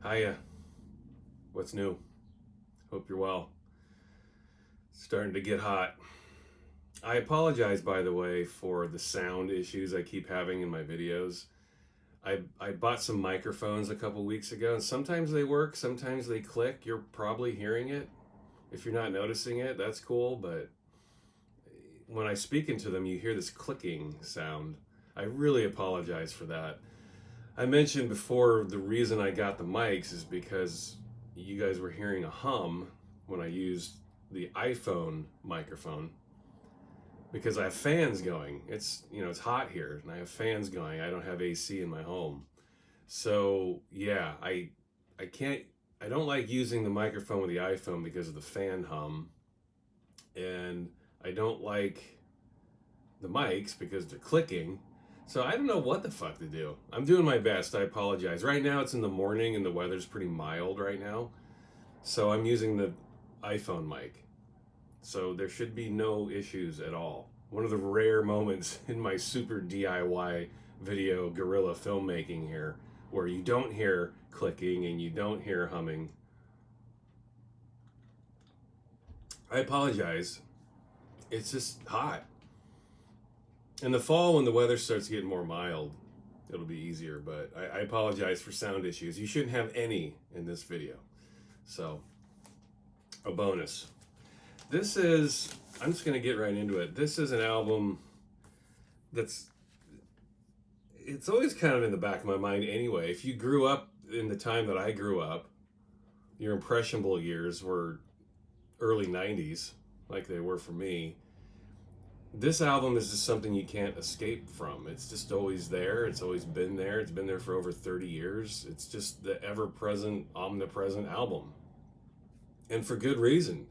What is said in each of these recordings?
Hiya. What's new? Hope you're well. Starting to get hot. I apologize, by the way, for the sound issues I keep having in my videos. I bought some microphones a couple weeks ago, and sometimes they work, sometimes they click. You're probably hearing it. If you're not noticing it, that's cool, but when I speak into them, you hear this clicking sound. I really apologize for that. I mentioned before the reason I got the mics is because you guys were hearing a hum when I used the iPhone microphone because I have fans going. It's hot here and I have fans going. I don't have AC in my home. So, yeah, I can't I don't like using the microphone with the iPhone because of the fan hum, and I don't like the mics because they're clicking. So I don't know what the fuck to do. I'm doing my best. I apologize. Right now it's in the morning and the weather's pretty mild right now. So I'm using the iPhone mic. So there should be no issues at all. One of the rare moments in my super DIY video guerrilla filmmaking here where you don't hear clicking and you don't hear humming. I apologize. It's just hot. In the fall, when the weather starts getting more mild, it'll be easier, but I apologize for sound issues. You shouldn't have any in this video. So, a bonus. I'm just going to get right into it. This is an album that's, it's always kind of in the back of my mind anyway. If you grew up in the time that I grew up, your impressionable years were early 90s, like they were for me. This album is just something you can't escape from. It's just always there. It's always been there. It's been there for over 30 years. It's just the ever-present, omnipresent album. And for good reason.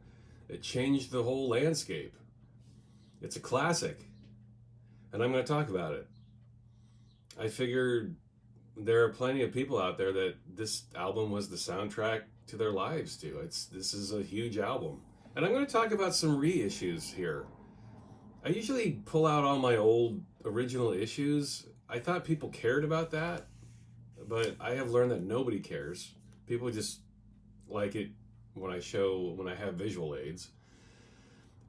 It changed the whole landscape. It's a classic. And I'm going to talk about it. I figured there are plenty of people out there that this album was the soundtrack to their lives too. This is a huge album. And I'm going to talk about some reissues here. I usually pull out all my old original issues. I thought people cared about that, but I have learned that nobody cares. People just like it when I have visual aids.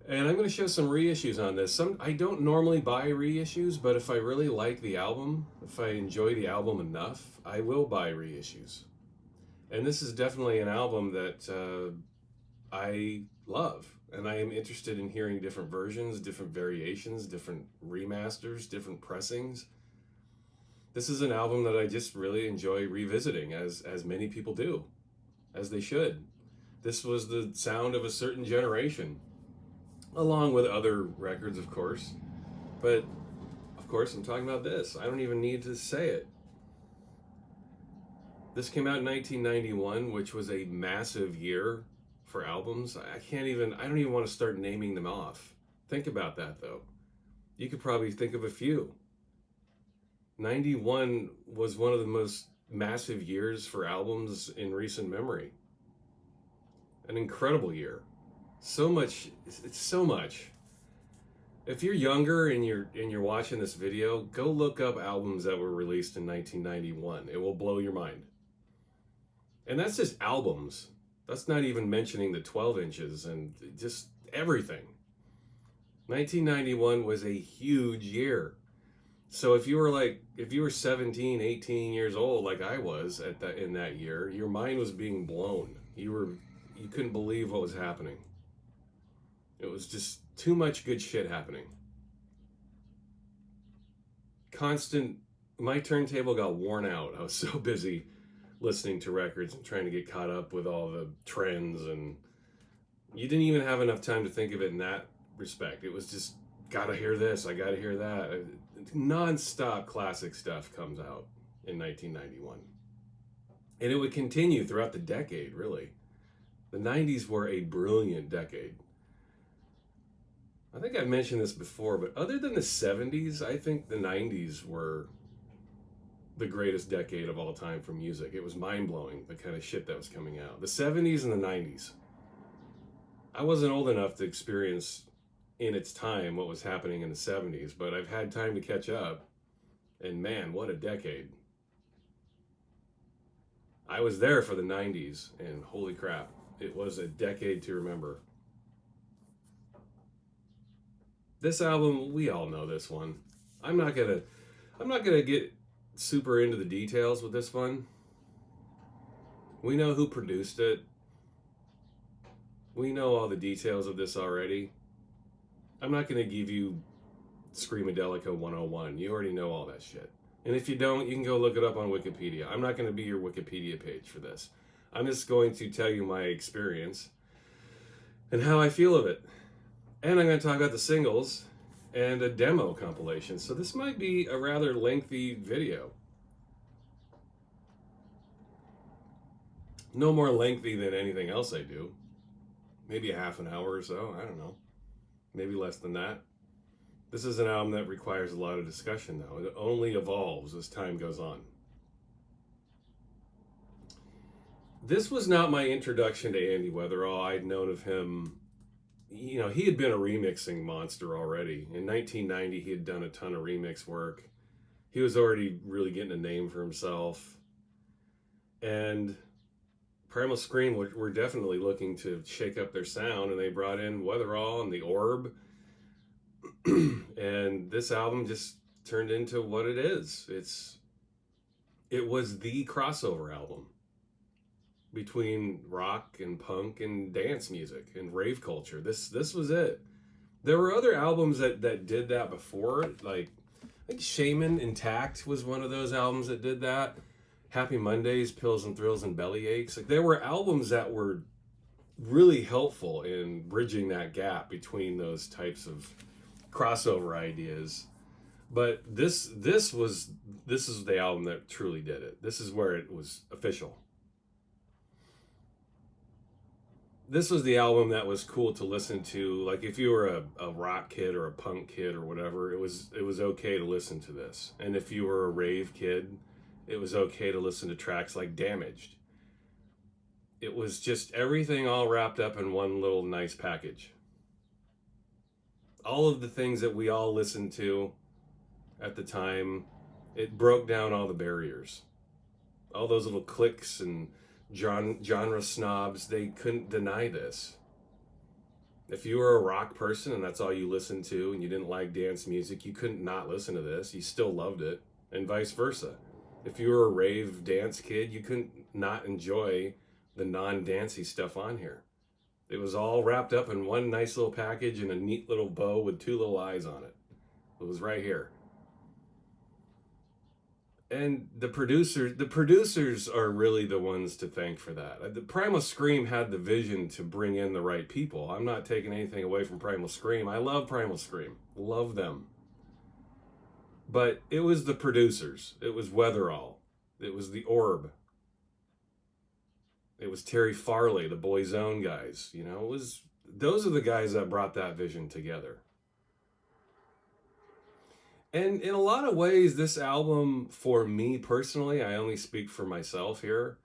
And I'm going to show some reissues on this. I don't normally buy reissues, but if I really like the album, if I enjoy the album enough, I will buy reissues. And this is definitely an album that I love. And I am interested in hearing different versions, different variations, different remasters, different pressings. This is an album that I just really enjoy revisiting, as many people do, as they should. This was the sound of a certain generation, along with other records, of course. But, of course, I'm talking about this. I don't even need to say it. This came out in 1991, which was a massive year for albums. I don't even want to start naming them off. Think about that, though. You could probably think of a few. 91 was one of the most massive years for albums in recent memory. An incredible year. So much, it's so much. If you're younger and you're watching this video, go look up albums that were released in 1991. It will blow your mind. And that's just albums. That's not even mentioning the 12 inches and just everything. 1991 was a huge year. So if you were 17, 18 years old like I was in that year, your mind was being blown. You couldn't believe what was happening. It was just too much good shit happening. My turntable got worn out. I was so busy listening to records and trying to get caught up with all the trends, and you didn't even have enough time to think of it in that respect. It was just, gotta hear this, I gotta hear that. Non-stop classic stuff comes out in 1991. And it would continue throughout the decade, really. The 90s were a brilliant decade. I think I've mentioned this before, but other than the 70s, I think the 90s were the greatest decade of all time for music. It was mind-blowing, the kind of shit that was coming out. The 70s and the 90s. I wasn't old enough to experience in its time what was happening in the 70s, but I've had time to catch up. And man, what a decade. I was there for the 90s, and holy crap, it was a decade to remember. This album, we all know this one. I'm not gonna get super into the details with this one. We know who produced it. We know all the details of this already. I'm not gonna give you Screamadelica 101. You already know all that shit. And if you don't, you can go look it up on Wikipedia. I'm not going to be your Wikipedia page for this. I'm just going to tell you my experience and how I feel of it. And I'm going to talk about the singles and a demo compilation. So this might be a rather lengthy video. No more lengthy than anything else I do. Maybe a half an hour or so. I don't know. Maybe less than that. This is an album that requires a lot of discussion, though. It only evolves as time goes on. This was not my introduction to Andy Weatherall. I'd known of him. You know, he had been a remixing monster already. In 1990, he had done a ton of remix work. He was already really getting a name for himself. And Primal Scream were definitely looking to shake up their sound, and they brought in Weatherall and the Orb. And this album just turned into what it is. It was the crossover album between rock and punk and dance music and rave culture. This was it. There were other albums that did that before. Like I think Shaman Intact was one of those albums that did that. Happy Mondays, Pills and Thrills and Belly Aches. Like there were albums that were really helpful in bridging that gap between those types of crossover ideas. But this is the album that truly did it. This is where it was official. This was the album that was cool to listen to. Like if you were a rock kid or a punk kid or whatever, it was okay to listen to this. And if you were a rave kid, it was okay to listen to tracks like Damaged. It was just everything all wrapped up in one little nice package. All of the things that we all listened to at the time, it broke down all the barriers. All those little cliques and genre snobs, they couldn't deny this. If you were a rock person and that's all you listened to and you didn't like dance music, you couldn't not listen to this. You still loved it, and vice versa. If you were a rave dance kid, you couldn't not enjoy the non-dancey stuff on here. It was all wrapped up in one nice little package and a neat little bow with two little eyes on it. It was right here. And the producers are really the ones to thank for that. The Primal Scream had the vision to bring in the right people. I'm not taking anything away from Primal Scream. I love Primal Scream. Love them. But it was the producers. It was Weatherall. It was the Orb. It was Terry Farley, the Boyzone guys. You know, those are the guys that brought that vision together. And in a lot of ways, this album, for me personally, I only speak for myself here,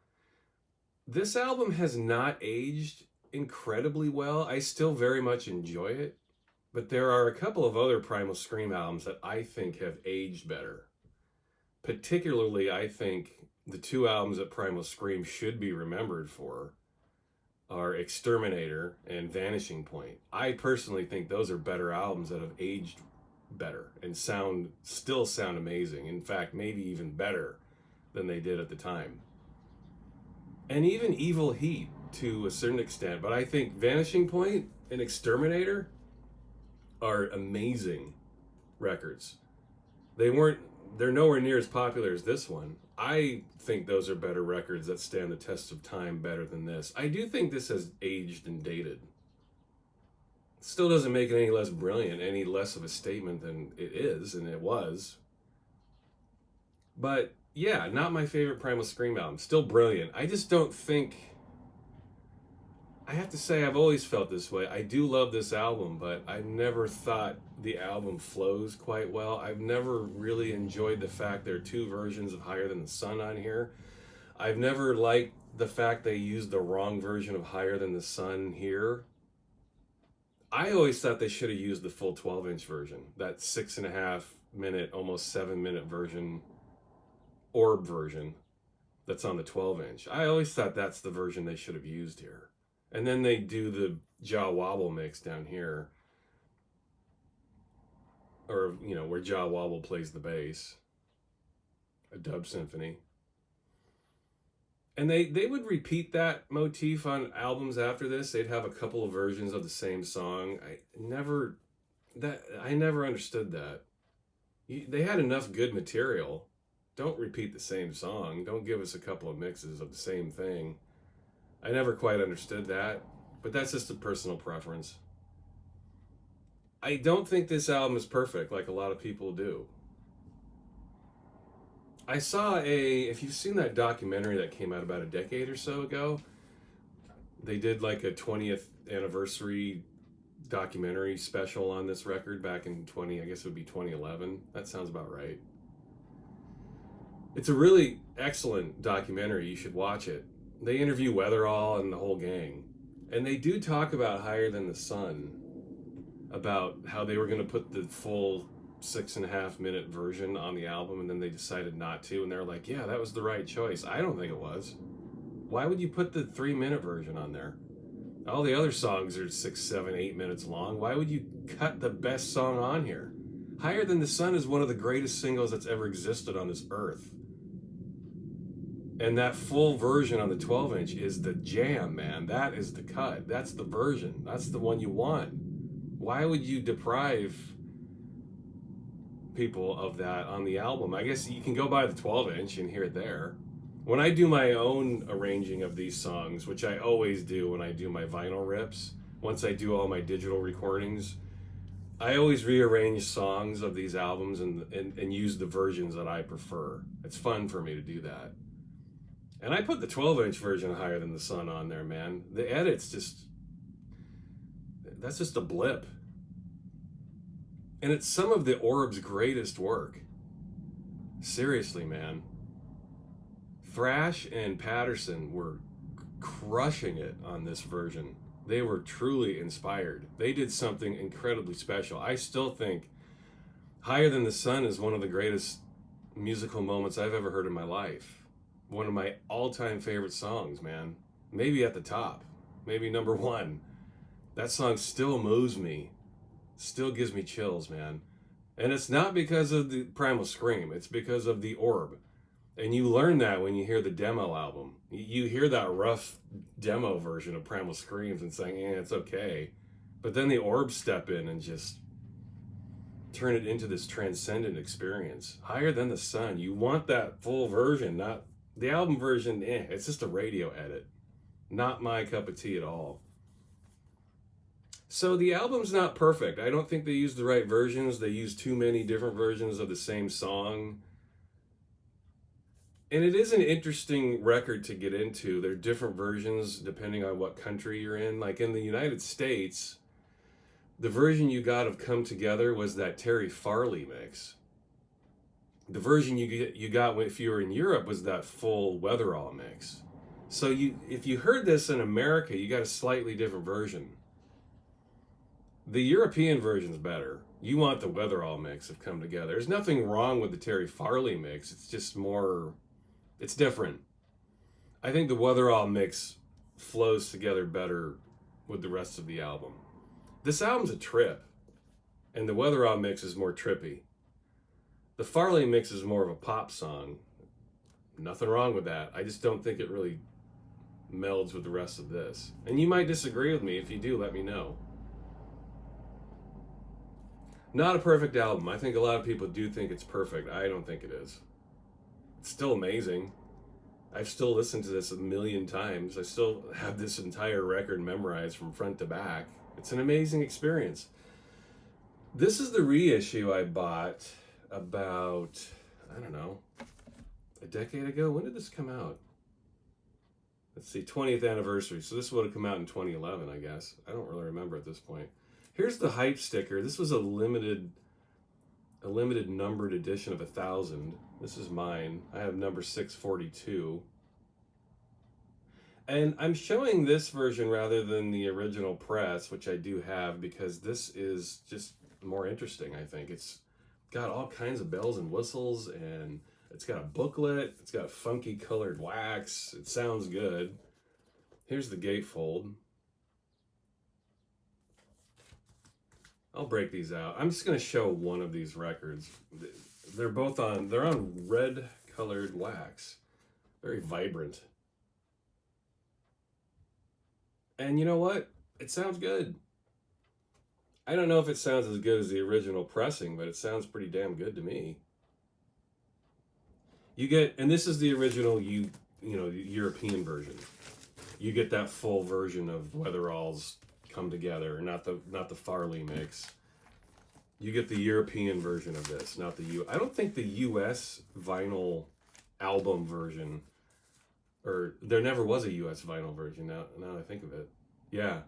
this album has not aged incredibly well. I still very much enjoy it, but there are a couple of other Primal Scream albums that I think have aged better. Particularly, I think the two albums that Primal Scream should be remembered for are Exterminator and Vanishing Point. I personally think those are better albums that have aged better and still sound amazing. In fact, maybe even better than they did at the time. And even Evil Heat to a certain extent, but I think Vanishing Point and Exterminator are amazing records. They're nowhere near as popular as this one. I think those are better records that stand the test of time better than this. I do think this has aged and dated. Still doesn't make it any less brilliant, any less of a statement than it is, and it was. But yeah, not my favorite Primal Scream album. Still brilliant. I just don't think... I have to say, I've always felt this way. I do love this album, but I've never thought the album flows quite well. I've never really enjoyed the fact there are two versions of Higher Than the Sun on here. I've never liked the fact they used the wrong version of Higher Than the Sun here. I always thought they should have used the full 12-inch version, that 6.5 minute, almost 7 minute version, Orb version. that's on the 12-inch. I always thought that's the version they should have used here. And then they do the Jaw Wobble mix down here, or, you know, where Jaw Wobble plays the bass, a dub symphony. And they would repeat that motif on albums after this. They'd have a couple of versions of the same song. I never understood that. They had enough good material. Don't repeat the same song. Don't give us a couple of mixes of the same thing. I never quite understood that, but that's just a personal preference. I don't think this album is perfect like a lot of people do. I saw if you've seen that documentary that came out about a decade or so ago, they did like a 20th anniversary documentary special on this record back in I guess it would be 2011. That sounds about right. It's a really excellent documentary. You should watch it. They interview Weatherall and the whole gang. And they do talk about Higher Than the Sun, about how they were going to put the full 6.5 minute version on the album, and then they decided not to, and they're like, yeah, that was the right choice. I don't think it was. Why would you put the 3-minute version on there? All the other songs are 6, 7, 8 minutes long. Why would you cut the best song on here? Higher Than the Sun is one of the greatest singles that's ever existed on this earth. And that full version on the 12-inch is the jam, man. That is the cut. That's the version. That's the one you want. Why would you deprive people of that on the album? I guess you can go buy the 12-inch and hear it there. When I do my own arranging of these songs, which I always do when I do my vinyl rips, once I do all my digital recordings, I always rearrange songs of these albums and use the versions that I prefer. It's fun for me to do that. And I put the 12-inch version Higher Than the Sun on there, man. The edit's that's just a blip. And it's some of the Orb's greatest work. Seriously, man. Thrash and Patterson were crushing it on this version. They were truly inspired. They did something incredibly special. I still think Higher Than the Sun is one of the greatest musical moments I've ever heard in my life. One of my all-time favorite songs, man. Maybe at the top. Maybe number one. That song still moves me. Still gives me chills, man. And it's not because of the Primal Scream. It's because of the Orb. And you learn that when you hear the demo album. You hear that rough demo version of Primal Screams and saying, it's okay. But then the Orb step in and just turn it into this transcendent experience. Higher Than the Sun. You want that full version, not the album version. It's just a radio edit. Not my cup of tea at all. So the album's not perfect. I don't think they used the right versions. They used too many different versions of the same song. And it is an interesting record to get into. There are different versions depending on what country you're in. Like in the United States, the version you got of Come Together was that Terry Farley mix. The version you got if you were in Europe was that full Weatherall mix. So if you heard this in America, you got a slightly different version. The European version's better. You want the Weatherall mix of Come Together. There's nothing wrong with the Terry Farley mix. It's just more, it's different. I think the Weatherall mix flows together better with the rest of the album. This album's a trip, and the Weatherall mix is more trippy. The Farley mix is more of a pop song. Nothing wrong with that. I just don't think it really melds with the rest of this. And you might disagree with me. If you do, let me know. Not a perfect album. I think a lot of people do think it's perfect. I don't think it is. It's still amazing. I've still listened to this a million times. I still have this entire record memorized from front to back. It's an amazing experience. This is the reissue I bought about, I don't know, a decade ago. When did this come out? Let's see, 20th anniversary. So this would have come out in 2011, I guess. I don't really remember at this point. Here's the hype sticker. This was a limited numbered edition of 1,000. This is mine. I have number 642. And I'm showing this version rather than the original press, which I do have, because this is just more interesting, I think. It's got all kinds of bells and whistles and It's got a booklet. It's got funky colored wax. It sounds good. Here's the gatefold. I'll break these out. I'm just going to show one of these records. They're on red colored wax. Very vibrant. And you know what? It sounds good. I don't know if it sounds as good as the original pressing, but it sounds pretty damn good to me. You get, and this is the original European version. You get that full version of Weatherall's Come Together, not the Farley mix. You get the European version of this, not the I don't think the US vinyl album version, or there never was a US vinyl version. Now I think of it. Yeah.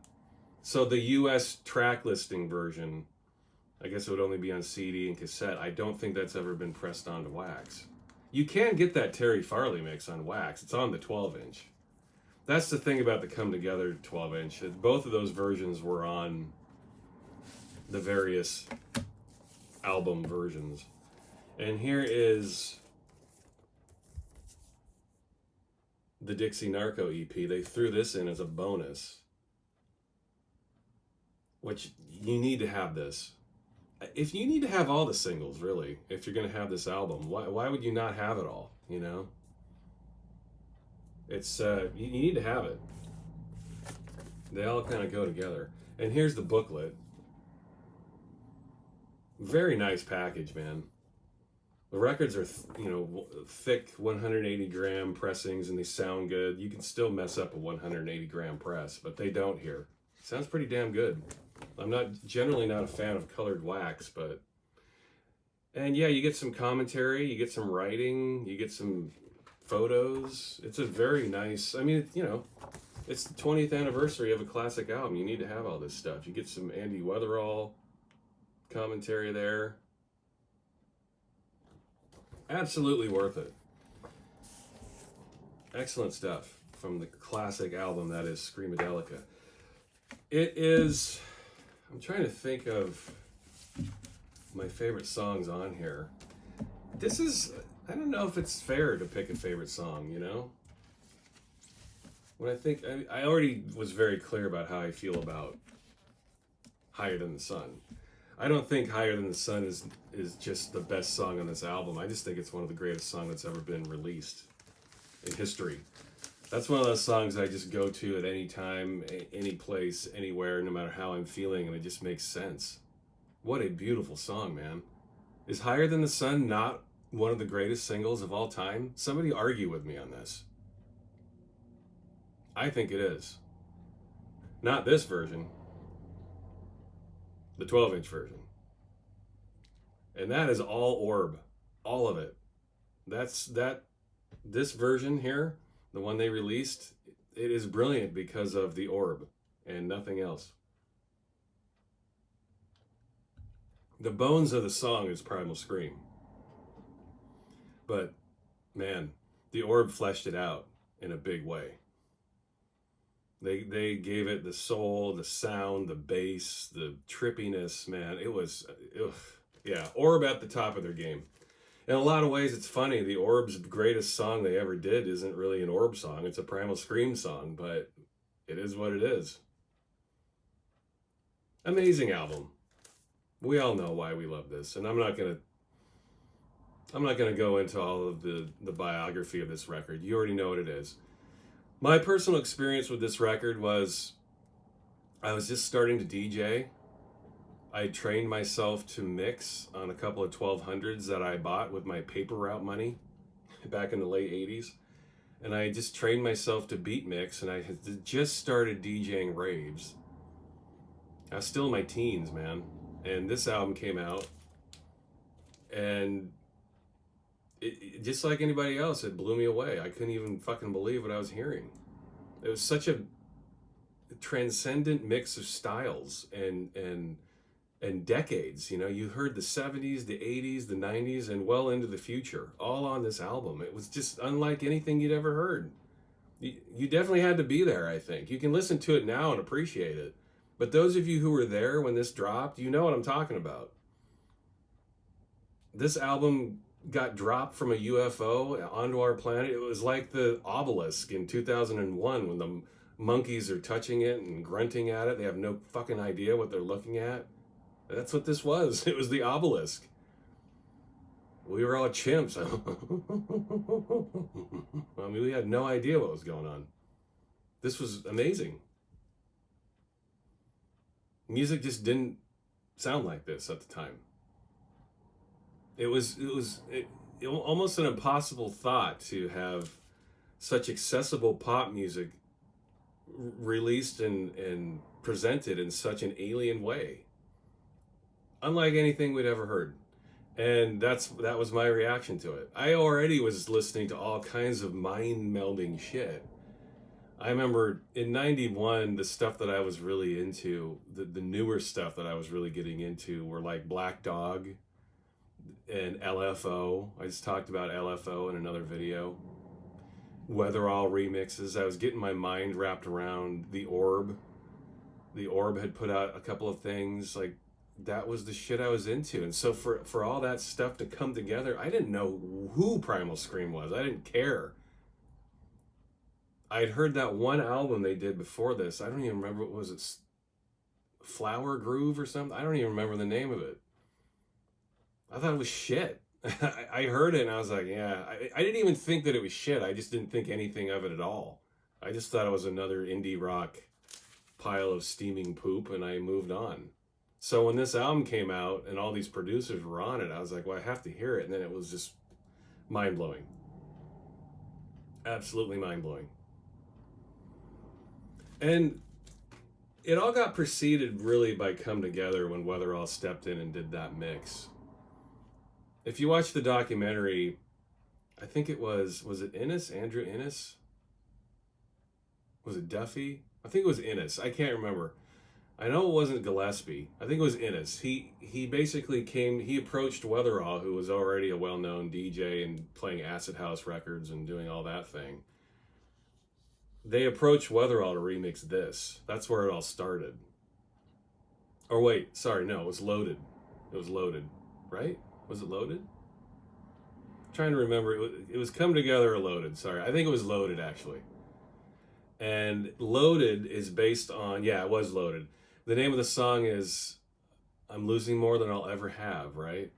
So the US track listing version, I guess it would only be on CD and cassette. I don't think that's ever been pressed onto wax. You can get that Terry Farley mix on wax. It's on the 12-inch. That's the thing about the Come Together 12-inch. Both of those versions were on the various album versions. And here is the Dixie Narco EP. They threw this in as a bonus, which you need to have this. If you need to have all the singles, really, if you're going to have this album, why would you not have it all, you know? It's you need to have it. They all kind of go together. And here's the booklet. Very nice package, man. The records are thick 180 gram pressings, and they sound good. You can still mess up a 180 gram press, but they don't here. Sounds pretty damn good. I'm generally not a fan of colored wax, and yeah, you get some commentary, you get some writing, you get some photos. It's a very nice, it's the 20th anniversary of a classic album. You need to have all this stuff. You get some Andy Weatherall commentary there. Absolutely worth it. Excellent stuff from the classic album that is Screamadelica. It is, I'm trying to think of my favorite songs on here. This is, I don't know if it's fair to pick a favorite song, you know? When I already was very clear about how I feel about Higher Than the Sun. I don't think Higher Than the Sun is just the best song on this album. I just think it's one of the greatest songs that's ever been released in history. That's one of those songs I just go to at any time, any place, anywhere, no matter how I'm feeling, and it just makes sense. What a beautiful song, man. Is Higher Than the Sun not one of the greatest singles of all time? Somebody argue with me on this. I think it is. Not this version. The 12-inch version. And that is all Orb. All of it. This version here, the one they released, it is brilliant because of the Orb and nothing else. The bones of the song is Primal Scream. But, man, the Orb fleshed it out in a big way. They gave it the soul, the sound, the bass, the trippiness, man. It was, yeah, Orb at the top of their game. In a lot of ways, it's funny. The Orb's greatest song they ever did isn't really an Orb song. It's a Primal Scream song, but it is what it is. Amazing album. We all know why we love this, and I'm not gonna go into all of the biography of this record. You already know what it is. My personal experience with this record was I was just starting to DJ. I trained myself to mix on a couple of 1200s that I bought with my paper route money back in the late 80s. And I just trained myself to beat mix, and I had just started DJing raves. I was still in my teens, man. And this album came out, and it just like anybody else, it blew me away. I couldn't even fucking believe what I was hearing. It was such a transcendent mix of styles and decades. You know, you heard the 70s, the 80s, the 90s, and well into the future, all on this album. It was just unlike anything you'd ever heard. You definitely had to be there, I think. You can listen to it now and appreciate it. But those of you who were there when this dropped, you know what I'm talking about. This album got dropped from a UFO onto our planet. It was like the obelisk in 2001 when the monkeys are touching it and grunting at it. They have no fucking idea what they're looking at. That's what this was. It was the obelisk. We were all chimps. I mean, we had no idea what was going on. This was amazing. Music just didn't sound like this at the time. It was almost an impossible thought to have such accessible pop music released and presented in such an alien way, unlike anything we'd ever heard. And that was my reaction to it. I already was listening to all kinds of mind-melding shit. I remember in 91, the stuff that I was really into, the newer stuff that I was really getting into were like Black Dog and LFO. I just talked about LFO in another video. Weatherall remixes. I was getting my mind wrapped around the Orb. The Orb had put out a couple of things. Like, that was the shit I was into. And so for all that stuff to come together, I didn't know who Primal Scream was. I didn't care. I'd heard that one album they did before this. I don't even remember, what was it? Flower Groove or something? I don't even remember the name of it. I thought it was shit. I heard it and I was like, yeah. I didn't even think that it was shit. I just didn't think anything of it at all. I just thought it was another indie rock pile of steaming poop, and I moved on. So when this album came out and all these producers were on it, I was like, well, I have to hear it. And then it was just mind-blowing. Absolutely mind-blowing. And it all got preceded really by Come Together when Weatherall stepped in and did that mix. If you watch the documentary, I think it was it Innes? Andrew Innes? Was it Duffy? I think it was Innes. I can't remember. I know it wasn't Gillespie. I think it was Innes. He basically he approached Weatherall, who was already a well-known DJ and playing acid house records and doing all that thing. They approached Weatherall to remix this. That's where it all started. Or wait, sorry, no, it was Loaded. It was Loaded, right? Was it Loaded? I'm trying to remember. It was Come Together or Loaded. Sorry, I think it was Loaded, actually. And Loaded is based on, yeah, it was Loaded. The name of the song is I'm Losing More Than I'll Ever Have, right?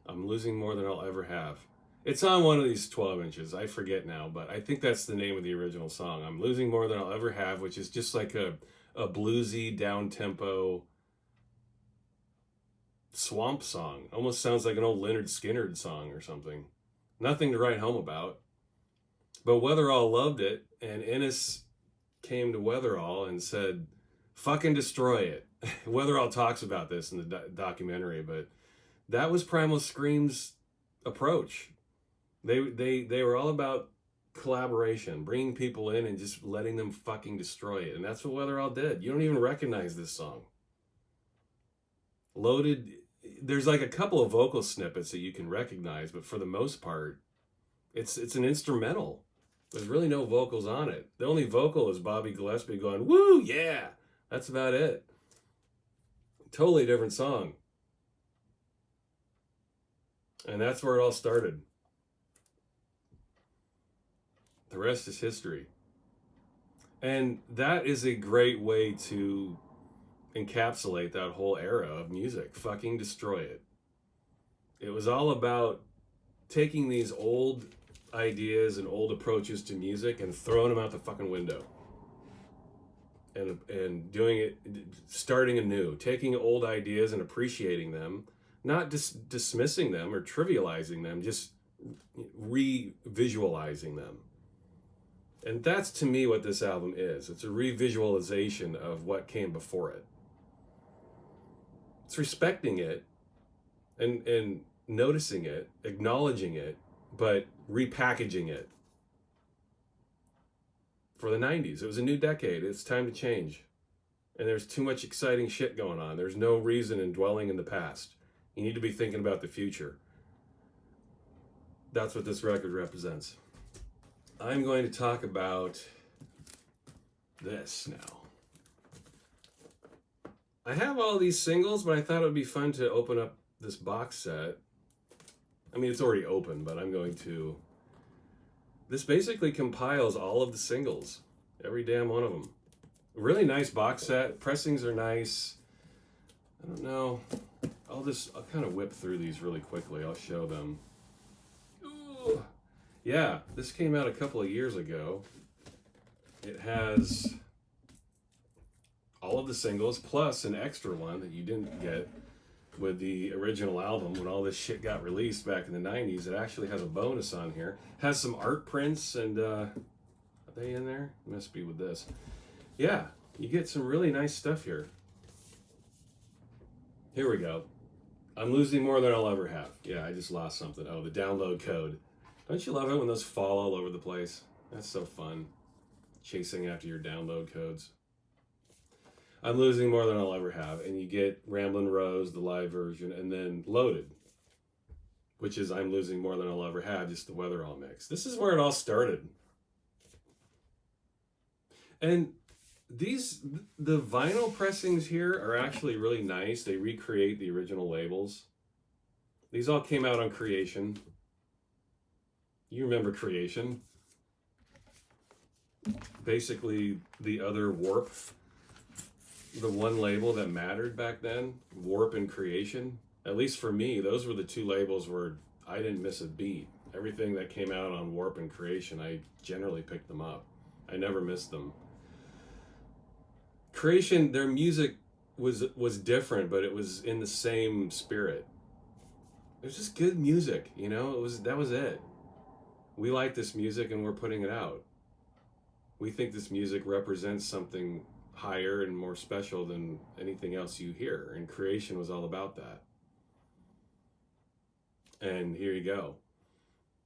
I'm Losing More Than I'll Ever Have. It's on one of these 12 inches. I forget now, but I think that's the name of the original song. I'm Losing More Than I'll Ever Have, which is just like a bluesy, down-tempo swamp song. Almost sounds like an old Leonard Skinner song or something. Nothing to write home about. But Weatherall loved it, and Innes came to Weatherall and said, fucking destroy it. Weatherall talks about this in the documentary, but that was Primal Scream's approach. They were all about collaboration, bringing people in and just letting them fucking destroy it. And that's what Weatherall did. You don't even recognize this song. Loaded, there's like a couple of vocal snippets that you can recognize, but for the most part, it's an instrumental. There's really no vocals on it. The only vocal is Bobby Gillespie going, woo, yeah. That's about it. Totally different song. And that's where it all started. The rest is history. And that is a great way to encapsulate that whole era of music. Fucking destroy it. It was all about taking these old ideas and old approaches to music and throwing them out the fucking window. And doing it, starting anew, taking old ideas and appreciating them, not dismissing them or trivializing them, just re-visualizing them. And that's, to me, what this album is. It's a revisualization of what came before it. It's respecting it and noticing it, acknowledging it, but repackaging it. For the 90s, it was a new decade. It's time to change. And there's too much exciting shit going on. There's no reason in dwelling in the past. You need to be thinking about the future. That's what this record represents. I'm going to talk about this now. I have all these singles, but I thought it would be fun to open up this box set I mean, it's already open, but I'm going to... This basically compiles all of the singles. Every damn one of them. Really nice box set. Pressings are nice. I don't know. I'll kind of whip through these really quickly. I'll show them. Ooh. Yeah, this came out a couple of years ago. It has all of the singles plus an extra one that you didn't get with the original album when all this shit got released back in the 90s. It actually has a bonus on here. Has some art prints and are they in there? Must be with this. Yeah, you get some really nice stuff here. Here we go. I'm losing more than I'll ever have. Yeah, I just lost something. Oh, the download code. Don't you love it when those fall all over the place? That's so fun. Chasing after your download codes. I'm losing more than I'll ever have. And you get Ramblin' Rose, the live version, and then Loaded, which is I'm losing more than I'll ever have, just the Weatherall mix. This is where it all started. And the vinyl pressings here are actually really nice. They recreate the original labels. These all came out on Creation. You remember Creation? Basically, the other Warp, the one label that mattered back then, Warp and Creation. At least for me, those were the two labels where I didn't miss a beat. Everything that came out on Warp and Creation, I generally picked them up. I never missed them. Creation, their music was different, but it was in the same spirit. It was just good music, you know? That was it. We like this music and we're putting it out. We think this music represents something higher and more special than anything else you hear. And Creation was all about that. And here you go.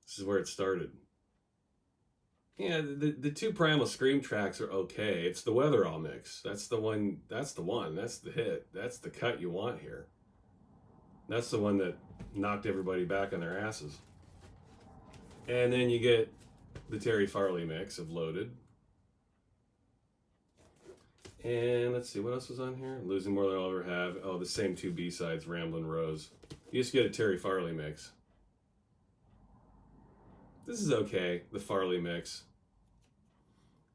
This is where it started. Yeah, the two Primal Scream tracks are okay. It's the Weatherall mix. That's the one. That's the hit. That's the cut you want here. That's the one that knocked everybody back on their asses. And then you get the Terry Farley mix of Loaded. And let's see, what else was on here? Losing More Than I'll Ever Have. Oh, the same two B-sides, Ramblin' Rose. You just get a Terry Farley mix. This is okay, the Farley mix.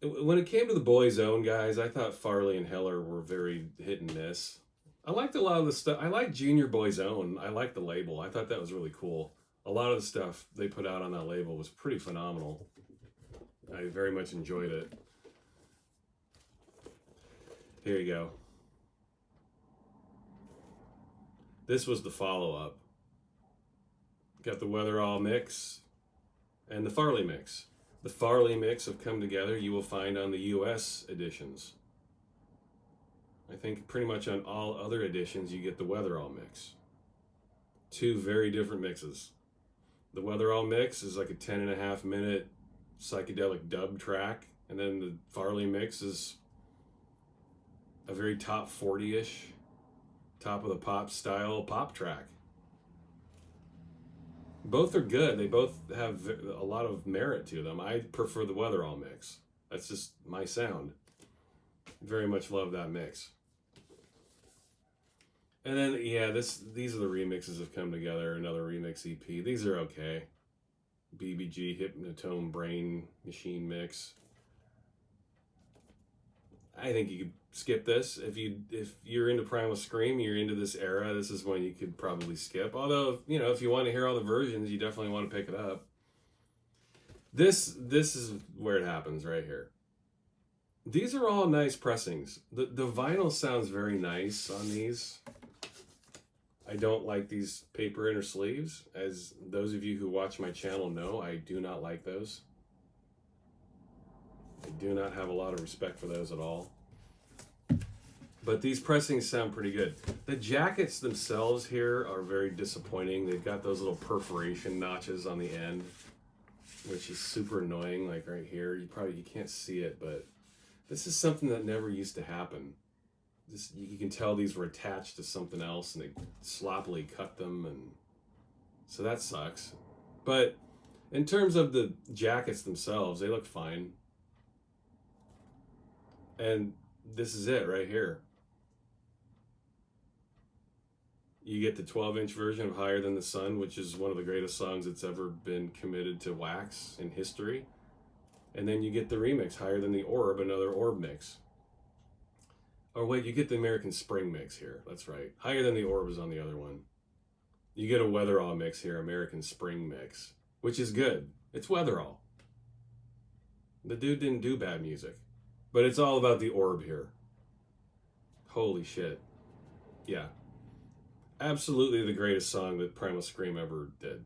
When it came to the Boy's Own guys, I thought Farley and Heller were very hit and miss. I liked a lot of the stuff. I liked Junior Boy's Own. I liked the label. I thought that was really cool. A lot of the stuff they put out on that label was pretty phenomenal. I very much enjoyed it. Here you go. This was the follow-up. Got the Weatherall mix and the Farley mix. The Farley mix have come together. You will find on the US editions. I think pretty much on all other editions you get the Weatherall mix. Two very different mixes. The Weatherall mix is like a 10.5 minute psychedelic dub track, and then the Farley mix is a very top 40-ish, top of the pop style pop track. Both are good. They both have a lot of merit to them. I prefer the Weatherall mix. That's just my sound. Very much love that mix. And then, yeah, these are the remixes have come together. Another remix EP. These are okay. BBG Hypnotome Brain Machine mix. I think you could skip this. If you're into Primal Scream, you're into this era, this is one you could probably skip. Although, you know, if you want to hear all the versions, you definitely want to pick it up. This is where it happens right here. These are all nice pressings. The vinyl sounds very nice on these. I don't like these paper inner sleeves. As those of you who watch my channel know, I do not like those. I do not have a lot of respect for those at all. But these pressings sound pretty good. The jackets themselves here are very disappointing. They've got those little perforation notches on the end, which is super annoying, like right here. You can't see it, but this is something that never used to happen. You can tell these were attached to something else and they sloppily cut them, and so that sucks. But in terms of the jackets themselves, they look fine. And this is it right here. You get the 12-inch version of Higher Than the Sun, which is one of the greatest songs that's ever been committed to wax in history. And then you get the remix, Higher Than the Orb, another Orb mix. Or wait, you get the American Spring mix here. That's right. Higher Than the Orb is on the other one. You get a Weatherall mix here, American Spring mix, which is good. It's Weatherall. The dude didn't do bad music. But it's all about the Orb here. Holy shit. Yeah. Absolutely the greatest song that Primal Scream ever did.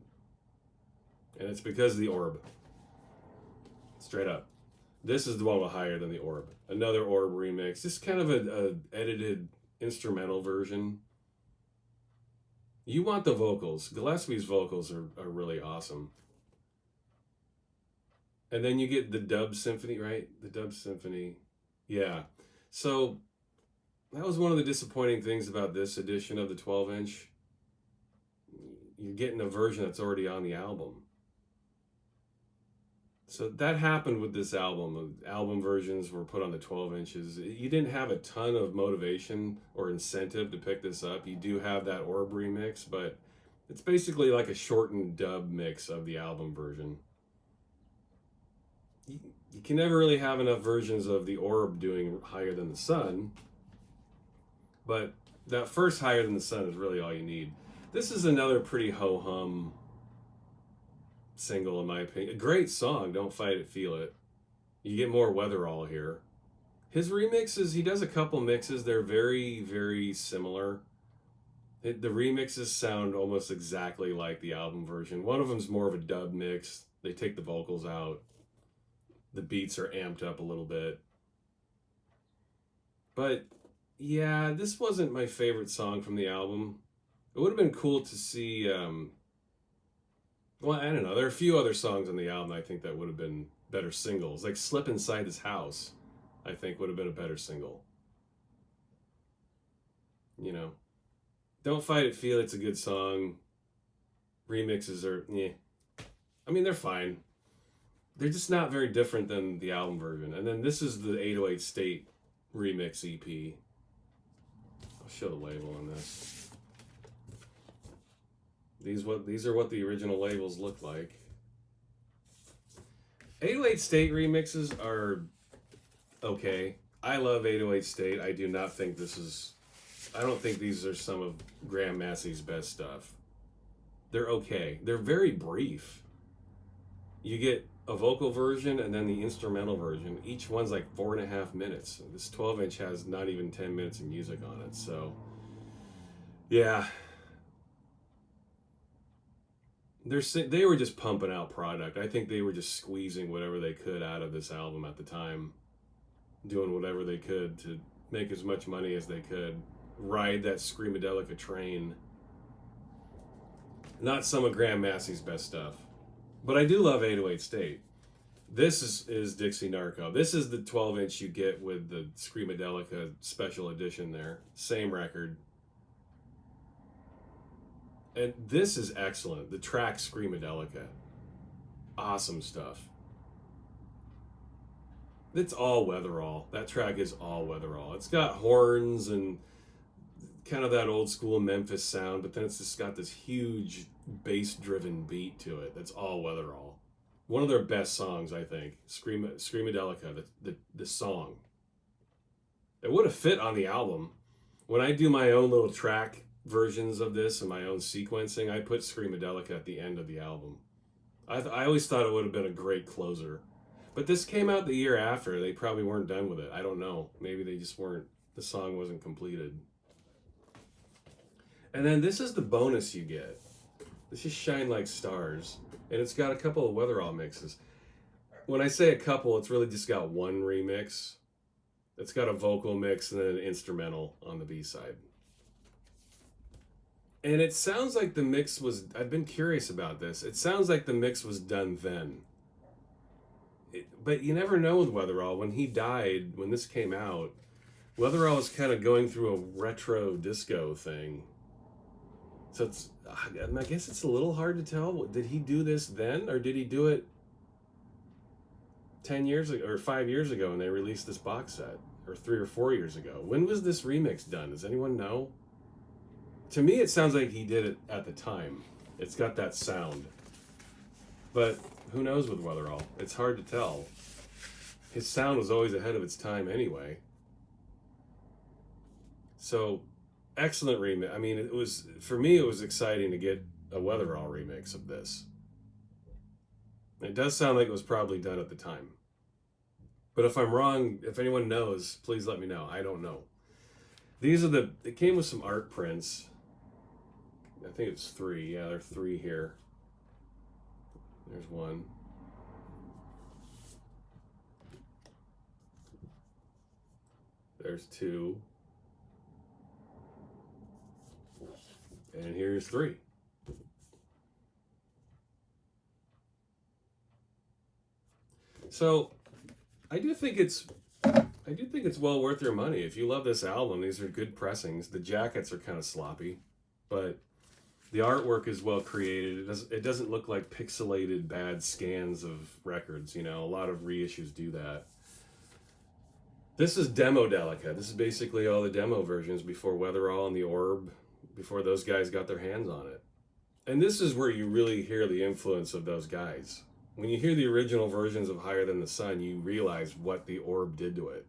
And it's because of the Orb. Straight up. This is the one with Higher Than the Orb. Another Orb remix. Just kind of a edited instrumental version. You want the vocals. Gillespie's vocals are really awesome. And then you get the dub symphony, right? The dub symphony. Yeah. So that was one of the disappointing things about this edition of the 12-inch. You're getting a version that's already on the album. So that happened with this album. Album versions were put on the 12 inches. You didn't have a ton of motivation or incentive to pick this up. You do have that Orb remix, but it's basically like a shortened dub mix of the album version. You can never really have enough versions of the Orb doing Higher Than the Sun, but that first Higher Than the Sun is really all you need. This is another pretty ho-hum single, in my opinion. A great song, Don't Fight It, Feel It. You get more Weatherall here. His remixes, he does a couple mixes. They're very, very similar. The remixes sound almost exactly like the album version. One of them's more of a dub mix. They take the vocals out. The beats are amped up a little bit. But yeah, this wasn't my favorite song from the album. It would have been cool to see, well, I don't know. There are a few other songs on the album I think that would have been better singles. Like Slip Inside This House, I think would have been a better single. You know, Don't Fight It, Feel It's a good song. Remixes are, yeah. I mean, they're fine. They're just not very different than the album version. And then this is the 808 State remix EP. I'll show the label on this. These are what the original labels look like. 808 State remixes are okay. I love 808 State. I do not think I don't think these are some of Graham Massey's best stuff. They're okay. They're very brief. You get a vocal version and then the instrumental version. Each one's like 4.5 minutes. This 12-inch has not even 10 minutes of music on it. So, yeah. They were just pumping out product. I think they were just squeezing whatever they could out of this album at the time. Doing whatever they could to make as much money as they could. Ride that Screamadelica train. Not some of Graham Massey's best stuff. But I do love 808 State. This is Dixie Narco. This is the 12-inch you get with the Screamadelica special edition there. Same record. And this is excellent. The track Screamadelica. Awesome stuff. It's all Weatherall. That track is all Weatherall. It's got horns and kind of that old school Memphis sound, but then it's just got this huge bass-driven beat to it. That's all Weatherall. One of their best songs, I think. Screamadelica, the song. It would have fit on the album. When I do my own little track versions of this and my own sequencing, I put Screamadelica at the end of the album. I always thought it would have been a great closer. But this came out the year after. They probably weren't done with it. I don't know. Maybe they just weren't. The song wasn't completed. And then this is the bonus you get. This is Shine Like Stars. And it's got a couple of Weatherall mixes. When I say a couple, it's really just got one remix. It's got a vocal mix and then an instrumental on the B-side. And it sounds like the mix was... I've been curious about this. It sounds like the mix was done then. But you never know with Weatherall. When he died, when this came out, Weatherall was kind of going through a retro disco thing. So it's... I guess it's a little hard to tell. Did he do this then? Or did he do it 10 years ago or 5 years ago when they released this box set? Or 3 or 4 years ago? When was this remix done? Does anyone know? To me, it sounds like he did it at the time. It's got that sound. But who knows with Weatherall? It's hard to tell. His sound was always ahead of its time anyway. So, excellent remix. I mean, it was, for me, it was exciting to get a Weatherall remix of this. It does sound like it was probably done at the time. But if I'm wrong, if anyone knows, please let me know. I don't know. These are it came with some art prints. I think it's 3. Yeah, there are 3 here. There's 1. There's 2. And here's 3. So, I do think it's well worth your money. If you love this album, these are good pressings. The jackets are kind of sloppy, but the artwork is well created. It doesn't look like pixelated bad scans of records. You know, a lot of reissues do that. This is Demodelica. This is basically all the demo versions before Weatherall and the Orb, before those guys got their hands on it. And this is where you really hear the influence of those guys. When you hear the original versions of Higher Than the Sun, you realize what the Orb did to it.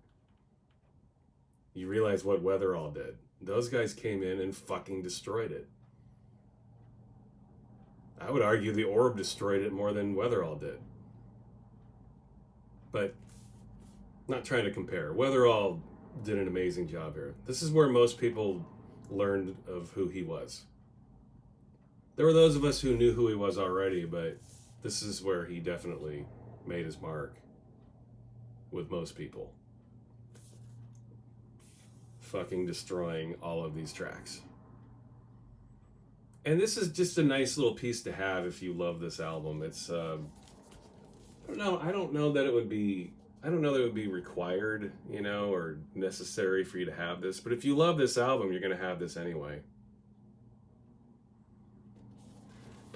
You realize what Weatherall did. Those guys came in and fucking destroyed it. I would argue the Orb destroyed it more than Weatherall did. But, not trying to compare. Weatherall did an amazing job here. This is where most people learned of who he was. There were those of us who knew who he was already, but this is where he definitely made his mark with most people. Fucking destroying all of these tracks. And this is just a nice little piece to have if you love this album. It's I don't know that it would be required, you know, or necessary for you to have this, but if you love this album, you're going to have this anyway.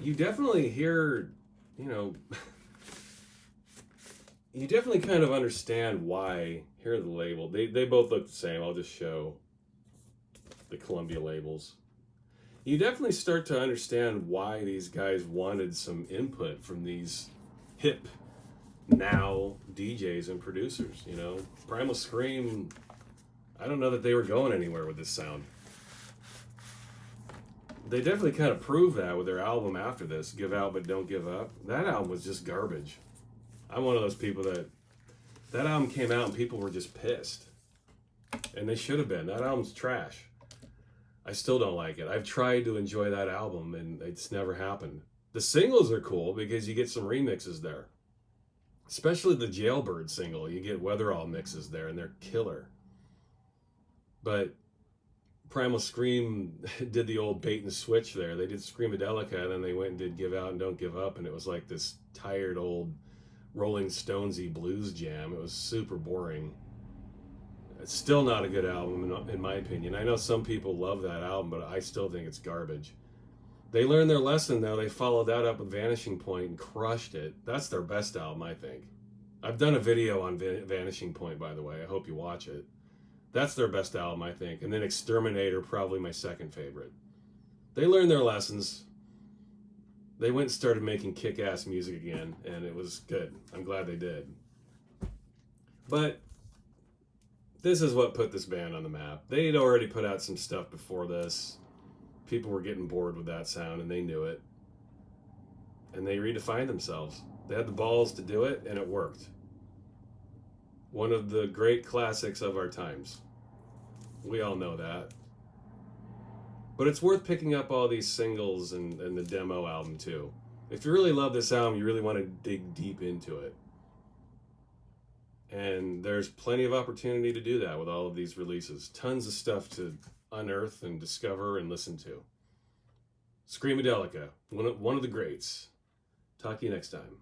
You definitely hear, you know, you definitely kind of understand why. Here are the label. They both look the same. I'll just show the Columbia labels. You definitely start to understand why these guys wanted some input from these hip now DJs and producers, you know. Primal Scream, I don't know that they were going anywhere with this sound. They definitely kind of proved that with their album after this, Give Out But Don't Give Up. That album was just garbage. I'm one of those people that album came out and people were just pissed. And they should have been. That album's trash. I still don't like it. I've tried to enjoy that album and it's never happened. The singles are cool because you get some remixes there. Especially the Jailbird single. You get Weatherall mixes there and they're killer. But Primal Scream did the old bait and switch there. They did Screamadelica and then they went and did Give Out and Don't Give Up, and it was like this tired old Rolling Stonesy blues jam. It was super boring. It's still not a good album in my opinion. I know some people love that album, but I still think it's garbage. They learned their lesson though. They followed that up with Vanishing Point and crushed it. That's their best album, I think. I've done a video on Vanishing Point, by the way. I hope you watch it. That's their best album, I think. And then Exterminator, probably my second favorite. They learned their lessons. They went and started making kick-ass music again, and it was good. I'm glad they did. But this is what put this band on the map. They'd already put out some stuff before this. People were getting bored with that sound, and they knew it. And they redefined themselves. They had the balls to do it, and it worked. One of the great classics of our times. We all know that. But it's worth picking up all these singles and the demo album too. If you really love this album, you really want to dig deep into it. And there's plenty of opportunity to do that with all of these releases. Tons of stuff to unearth and discover and listen to. Screamadelica, one of the greats. Talk to you next time.